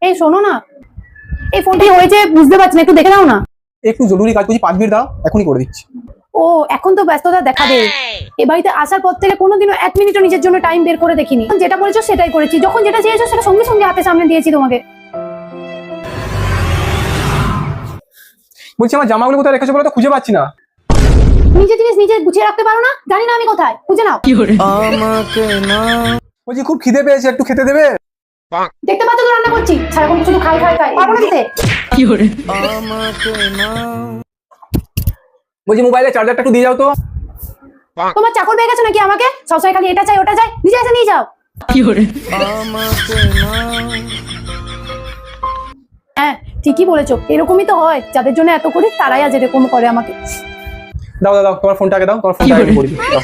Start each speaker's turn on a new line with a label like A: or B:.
A: এই শোনো না, এই ফোনটাই হয়েছে বুঝতে পারছি না, একটু দেখে দাও না।
B: একটু জরুরি কাজ করছি, 5 মিনিট দাও, এখনই করে দিচ্ছি।
A: ও এখন তো ব্যস্ততা দেখা দেয়। এ বাড়িতে আসার পর থেকে কোনোদিনও 1 মিনিটও নিজের জন্য টাইম বের করে দেখিনি। যেটা বলেছো সেটাই করেছি, যখন যেটা চেয়েছো সেটা সঙ্গে সঙ্গে হাতে সামনে দিয়েছি তোমাকে।
B: বলছি আমার জামাগুলো কোথায় রেখেছো বলো তো, খুঁজে পাচ্ছি না।
A: নিজের জিনিস নিজে গুছিয়ে রাখতে পারো না? জানি না আমি কোথায়, খুঁজে নাও।
B: বলছি খুব খিদে পেয়েছে, একটু খেতে দেবে?
A: দেখতে পাচ্ছ তো রান্না করছি, সারাক্ষণ শুধু খাই খাই খাই, পারবো না দিতে।
B: বলছি মোবাইলের চার্জারটা একটু দিয়ে যাও তো।
A: তোমার চাকর পেয়ে গেছো নাকি আমাকে? সবসময় খালি এটা চাই ওটা চাই, নিজে এসে নিয়ে যাও। হ্যাঁ ঠিকই বলেছো, এরকমই তো হয়, যাদের জন্য এত করি তারাই আজ এরকম করে আমাকে।
B: দাও দাও দাও, তোমার ফোনটা আগে দাও, তোমার ফোনটা আগে করে দিই। দাও।